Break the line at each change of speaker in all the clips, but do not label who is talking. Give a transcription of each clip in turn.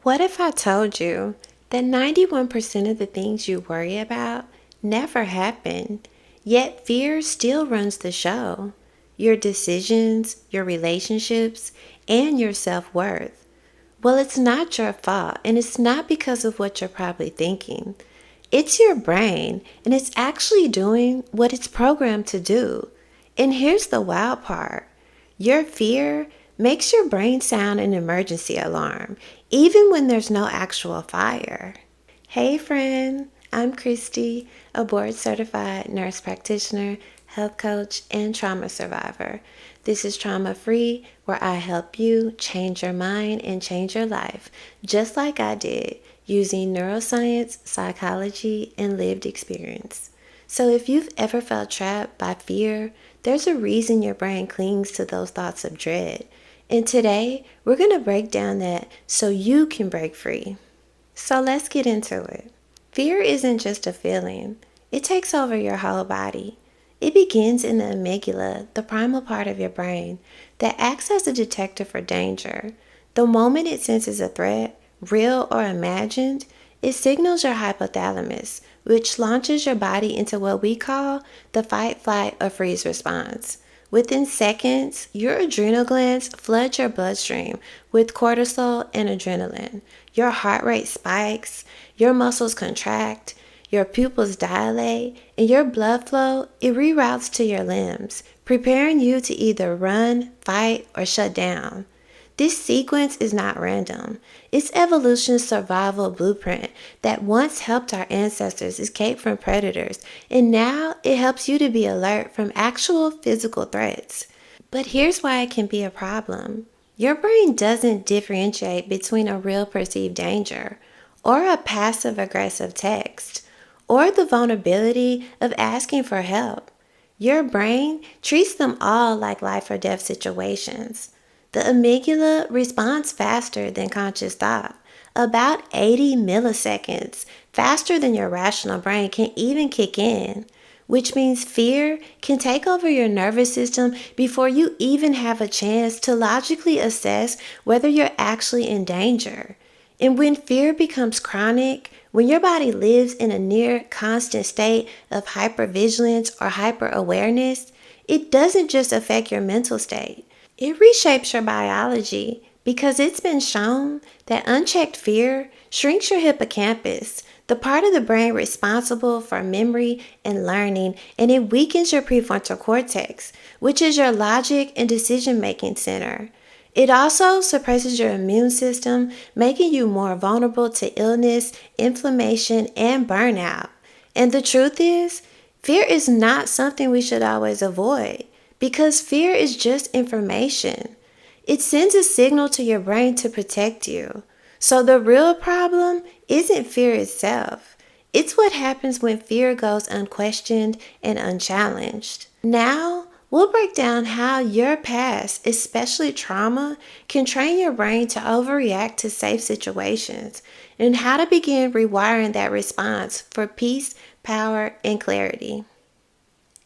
What if I told you that 91% of the things you worry about never happen, yet fear still runs the show? Your decisions, your relationships, and your self-worth. Well, it's not your fault, and it's not because of what you're probably thinking. It's your brain, and it's actually doing what it's programmed to do. And here's the wild part. Your fear makes your brain sound an emergency alarm, even when there's no actual fire. Hey friend, I'm Kristi, a board certified nurse practitioner, health coach, and trauma survivor. This is Trauma Free, where I help you change your mind and change your life, just like I did, using neuroscience, psychology, and lived experience. So if you've ever felt trapped by fear, there's a reason your brain clings to those thoughts of dread. And today, we're going to break down that so you can break free. So let's get into it. Fear isn't just a feeling. It takes over your whole body. It begins in the amygdala, the primal part of your brain, that acts as a detector for danger. The moment it senses a threat, real or imagined, it signals your hypothalamus, which launches your body into what we call the fight, flight, or freeze response. Within seconds, your adrenal glands flood your bloodstream with cortisol and adrenaline. Your heart rate spikes, your muscles contract, your pupils dilate, and your blood flow, it reroutes to your limbs, preparing you to either run, fight, or shut down. This sequence is not random. It's evolution's survival blueprint that once helped our ancestors escape from predators, and now it helps you to be alert from actual physical threats. But here's why it can be a problem. Your brain doesn't differentiate between a real perceived danger, or a passive-aggressive text, or the vulnerability of asking for help. Your brain treats them all like life or death situations. The amygdala responds faster than conscious thought, about 80 milliseconds, faster than your rational brain can even kick in, which means fear can take over your nervous system before you even have a chance to logically assess whether you're actually in danger. And when fear becomes chronic, when your body lives in a near constant state of hypervigilance or hyperawareness, it doesn't just affect your mental state. It reshapes your biology because it's been shown that unchecked fear shrinks your hippocampus, the part of the brain responsible for memory and learning, and it weakens your prefrontal cortex, which is your logic and decision-making center. It also suppresses your immune system, making you more vulnerable to illness, inflammation, and burnout. And the truth is, fear is not something we should always avoid, because fear is just information. It sends a signal to your brain to protect you. So the real problem isn't fear itself. It's what happens when fear goes unquestioned and unchallenged. Now, we'll break down how your past, especially trauma, can train your brain to overreact to safe situations, and how to begin rewiring that response for peace, power, and clarity.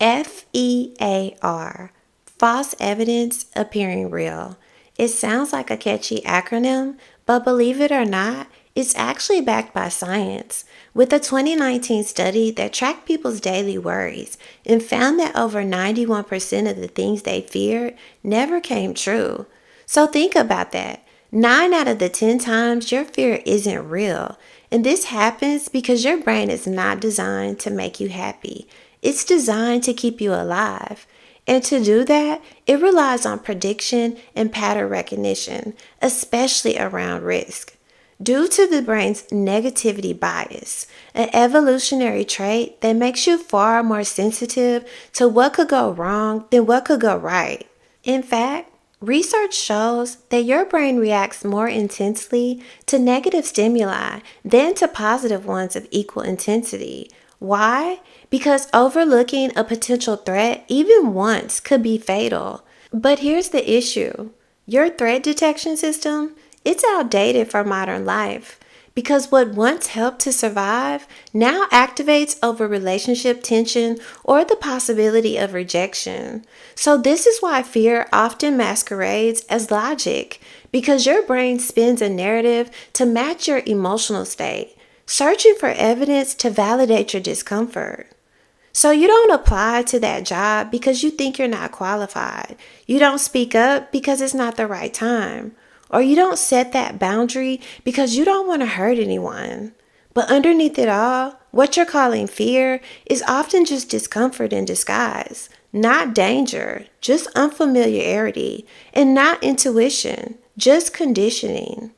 F.E.A.R. False evidence appearing real. It sounds like a catchy acronym, but believe it or not, it's actually backed by science, with a 2019 study that tracked people's daily worries and found that over 91% of the things they feared never came true. So think about that. 9 out of the 10 times your fear isn't real. And this happens because your brain is not designed to make you happy. It's designed to keep you alive. And to do that, it relies on prediction and pattern recognition, especially around risk. Due to the brain's negativity bias, an evolutionary trait that makes you far more sensitive to what could go wrong than what could go right. In fact, research shows that your brain reacts more intensely to negative stimuli than to positive ones of equal intensity. Why? Because overlooking a potential threat even once could be fatal. But here's the issue. Your threat detection system, it's outdated for modern life because what once helped to survive now activates over relationship tension or the possibility of rejection. So this is why fear often masquerades as logic, because your brain spins a narrative to match your emotional state, searching for evidence to validate your discomfort. So you don't apply to that job because you think you're not qualified. You don't speak up because it's not the right time. Or you don't set that boundary because you don't want to hurt anyone. But underneath it all, what you're calling fear is often just discomfort in disguise. Not danger, just unfamiliarity. And not intuition, just conditioning.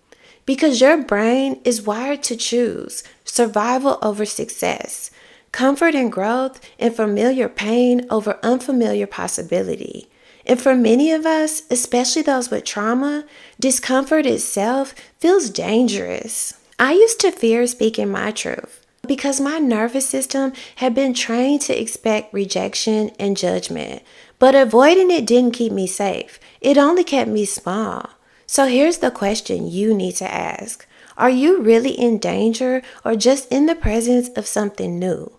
Because your brain is wired to choose survival over success, comfort and growth, and familiar pain over unfamiliar possibility. And for many of us, especially those with trauma, discomfort itself feels dangerous. I used to fear speaking my truth because my nervous system had been trained to expect rejection and judgment. But avoiding it didn't keep me safe. It only kept me small. So here's the question you need to ask. Are you really in danger or just in the presence of something new?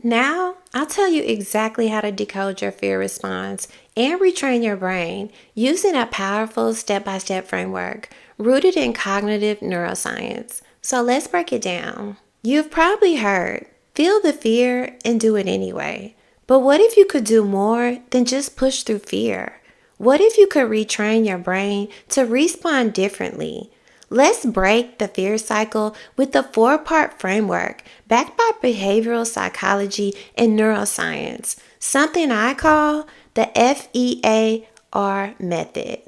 Now, I'll tell you exactly how to decode your fear response and retrain your brain using a powerful step-by-step framework rooted in cognitive neuroscience. So let's break it down. You've probably heard, feel the fear and do it anyway. But what if you could do more than just push through fear? What if you could retrain your brain to respond differently? Let's break the fear cycle with a 4-part framework backed by behavioral psychology and neuroscience, something I call the F.E.A.R method.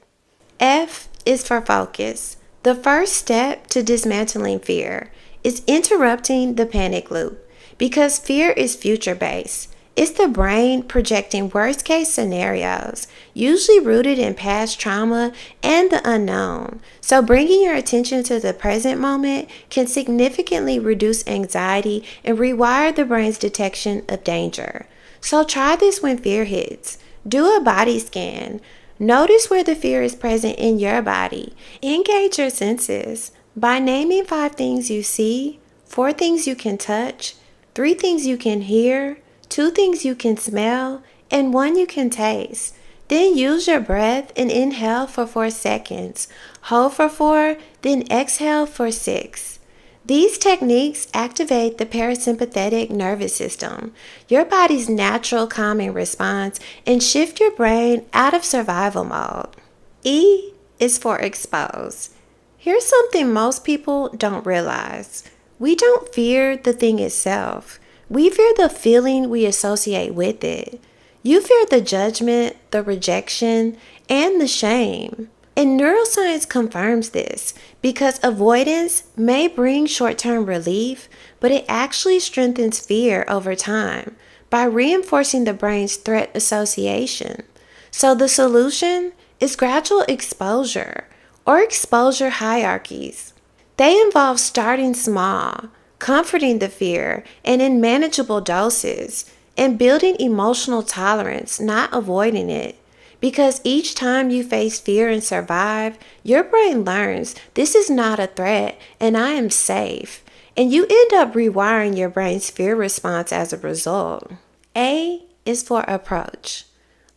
F is for focus. The first step to dismantling fear is interrupting the panic loop because fear is future-based. It's the brain projecting worst-case scenarios, usually rooted in past trauma and the unknown. So bringing your attention to the present moment can significantly reduce anxiety and rewire the brain's detection of danger. So try this when fear hits. Do a body scan. Notice where the fear is present in your body. Engage your senses by naming 5 things you see, 4 things you can touch, 3 things you can hear, 2 things you can smell, and 1 you can taste. Then use your breath and inhale for 4 seconds. Hold for 4, then exhale for 6. These techniques activate the parasympathetic nervous system, your body's natural calming response, and shift your brain out of survival mode. E is for expose. Here's something most people don't realize. We don't fear the thing itself. We fear the feeling we associate with it. You fear the judgment, the rejection, and the shame. And neuroscience confirms this because avoidance may bring short-term relief, but it actually strengthens fear over time by reinforcing the brain's threat association. So the solution is gradual exposure or exposure hierarchies. They involve starting small, comforting the fear and in manageable doses, and building emotional tolerance, not avoiding it. Because each time you face fear and survive, your brain learns this is not a threat and I am safe. And you end up rewiring your brain's fear response as a result. A is for approach.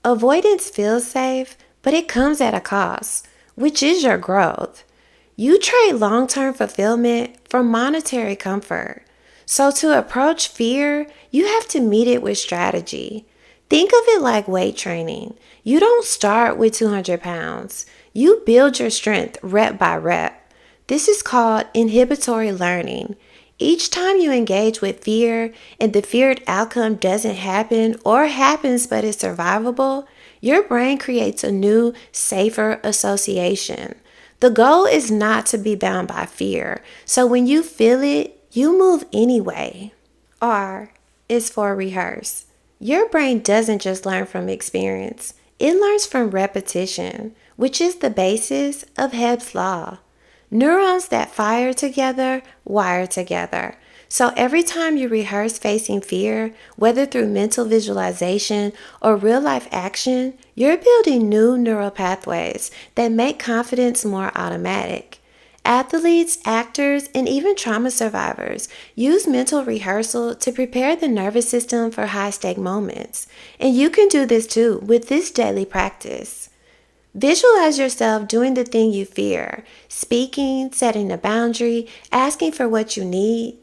Avoidance feels safe, but it comes at a cost, which is your growth. You trade long-term fulfillment for monetary comfort. So to approach fear, you have to meet it with strategy. Think of it like weight training. You don't start with 200 pounds. You build your strength rep by rep. This is called inhibitory learning. Each time you engage with fear and the feared outcome doesn't happen or happens but is survivable, your brain creates a new, safer association. The goal is not to be bound by fear. So when you feel it, you move anyway. R is for rehearse. Your brain doesn't just learn from experience. It learns from repetition, which is the basis of Hebb's law. Neurons that fire together wire together. So every time you rehearse facing fear, whether through mental visualization or real-life action, you're building new neural pathways that make confidence more automatic. Athletes, actors, and even trauma survivors use mental rehearsal to prepare the nervous system for high-stake moments. And you can do this too with this daily practice. Visualize yourself doing the thing you fear, speaking, setting a boundary, asking for what you need.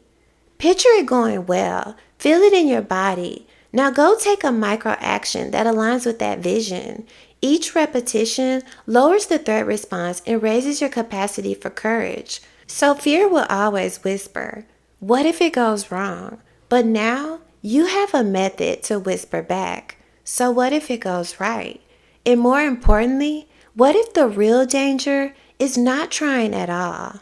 Picture it going well. Feel it in your body. Now go take a micro action that aligns with that vision. Each repetition lowers the threat response and raises your capacity for courage. So fear will always whisper, "What if it goes wrong?" But now you have a method to whisper back. "So what if it goes right?" And more importantly, what if the real danger is not trying at all?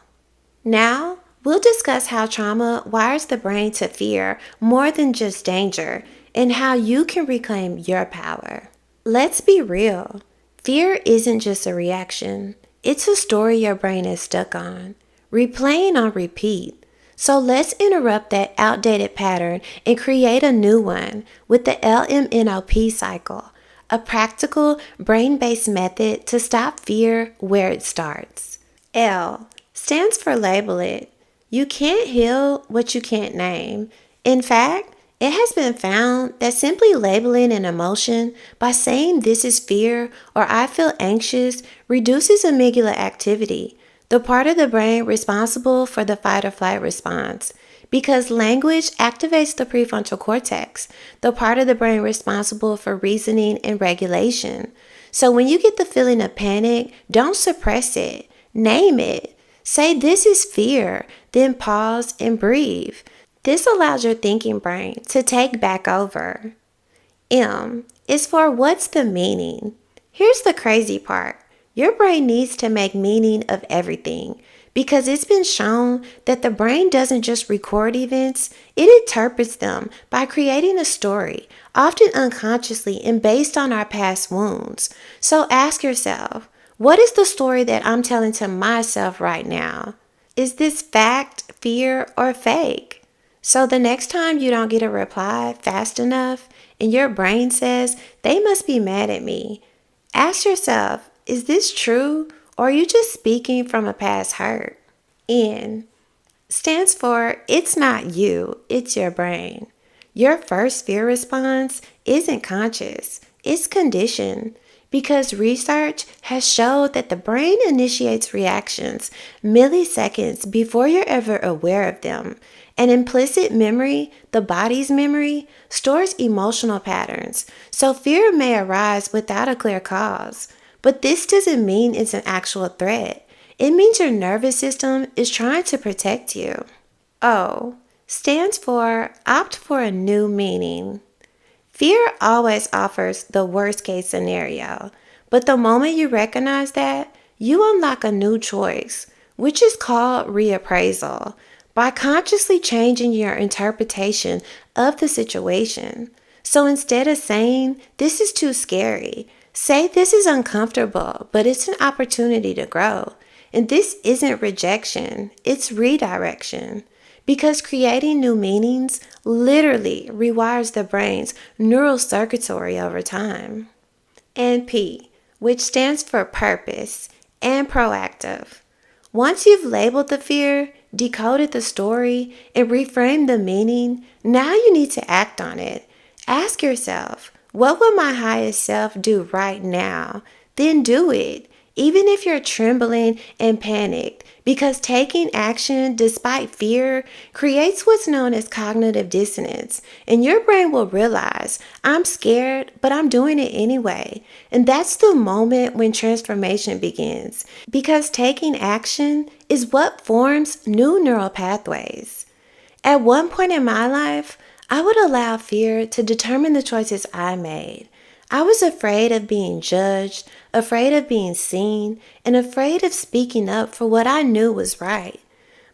Now, we'll discuss how trauma wires the brain to fear more than just danger and how you can reclaim your power. Let's be real. Fear isn't just a reaction. It's a story your brain is stuck on, replaying on repeat. So let's interrupt that outdated pattern and create a new one with the LMNOP cycle, a practical, brain-based method to stop fear where it starts. L stands for label it. You can't heal what you can't name. In fact, it has been found that simply labeling an emotion by saying "this is fear" or "I feel anxious" reduces amygdala activity, the part of the brain responsible for the fight or flight response, because language activates the prefrontal cortex, the part of the brain responsible for reasoning and regulation. So when you get the feeling of panic, don't suppress it. Name it. Say "this is fear," then pause and breathe. This allows your thinking brain to take back over. M is for what's the meaning. Here's the crazy part. Your brain needs to make meaning of everything because it's been shown that the brain doesn't just record events, it interprets them by creating a story, often unconsciously and based on our past wounds. So ask yourself, what is the story that I'm telling to myself right now? Is this fact, fear, or fake? So the next time you don't get a reply fast enough and your brain says, "they must be mad at me," ask yourself, is this true or are you just speaking from a past hurt? N stands for it's not you, it's your brain. Your first fear response isn't conscious, it's conditioned. Because research has showed that the brain initiates reactions milliseconds before you're ever aware of them. And implicit memory, the body's memory, stores emotional patterns. So fear may arise without a clear cause. But this doesn't mean it's an actual threat. It means your nervous system is trying to protect you. O stands for opt for a new meaning. Fear always offers the worst case scenario, but the moment you recognize that, you unlock a new choice, which is called reappraisal, by consciously changing your interpretation of the situation. So instead of saying, "this is too scary," say, "this is uncomfortable, but it's an opportunity to grow." And this isn't rejection, it's redirection. Because creating new meanings literally rewires the brain's neural circuitry over time. And P, which stands for purpose and proactive. Once you've labeled the fear, decoded the story, and reframed the meaning, now you need to act on it. Ask yourself, what would my highest self do right now? Then do it, even if you're trembling and panicked, because taking action despite fear creates what's known as cognitive dissonance, and your brain will realize, "I'm scared, but I'm doing it anyway." And that's the moment when transformation begins, because taking action is what forms new neural pathways. At one point in my life, I would allow fear to determine the choices I made. I was afraid of being judged, afraid of being seen, and afraid of speaking up for what I knew was right.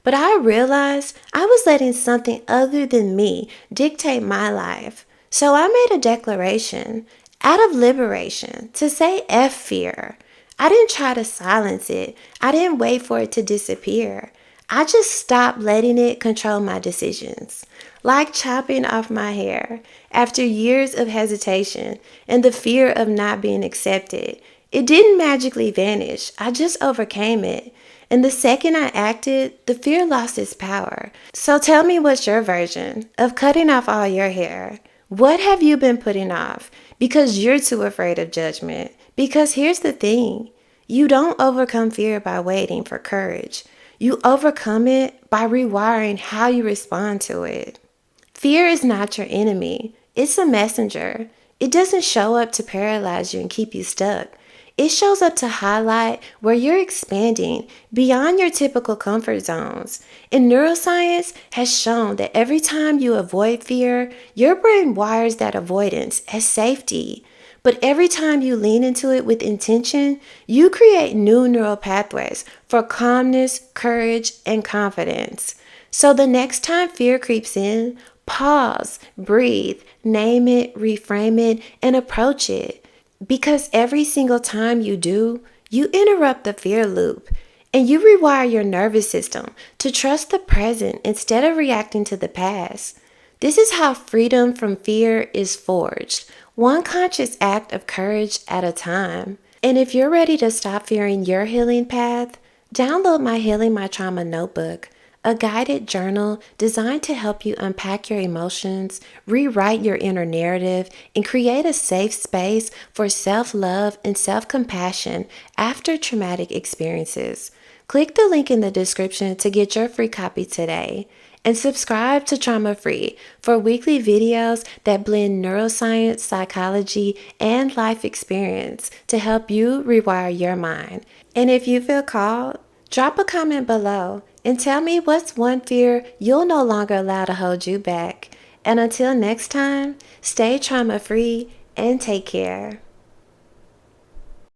But I realized I was letting something other than me dictate my life. So I made a declaration out of liberation to say F.E.A.R. I didn't try to silence it. I didn't wait for it to disappear. I just stopped letting it control my decisions. Like chopping off my hair. After years of hesitation and the fear of not being accepted, it didn't magically vanish. I just overcame it. And the second I acted, the fear lost its power. So tell me, what's your version of cutting off all your hair? What have you been putting off because you're too afraid of judgment? Because here's the thing, you don't overcome fear by waiting for courage. You overcome it by rewiring how you respond to it. Fear is not your enemy. It's a messenger. It doesn't show up to paralyze you and keep you stuck. It shows up to highlight where you're expanding beyond your typical comfort zones. And neuroscience has shown that every time you avoid fear, your brain wires that avoidance as safety. But every time you lean into it with intention, you create new neural pathways for calmness, courage, and confidence. So the next time fear creeps in, pause, breathe, name it, reframe it, and approach it. Because every single time you do, you interrupt the fear loop and you rewire your nervous system to trust the present instead of reacting to the past. This is how freedom from fear is forged, one conscious act of courage at a time. And if you're ready to stop fearing your healing path, download my Healing My Trauma notebook, a guided journal designed to help you unpack your emotions, rewrite your inner narrative, and create a safe space for self-love and self-compassion after traumatic experiences. Click the link in the description to get your free copy today. And subscribe to Trauma Free for weekly videos that blend neuroscience, psychology, and life experience to help you rewire your mind. And if you feel called, drop a comment below and tell me what's one fear you'll no longer allow to hold you back. And until next time, stay trauma-free and take care.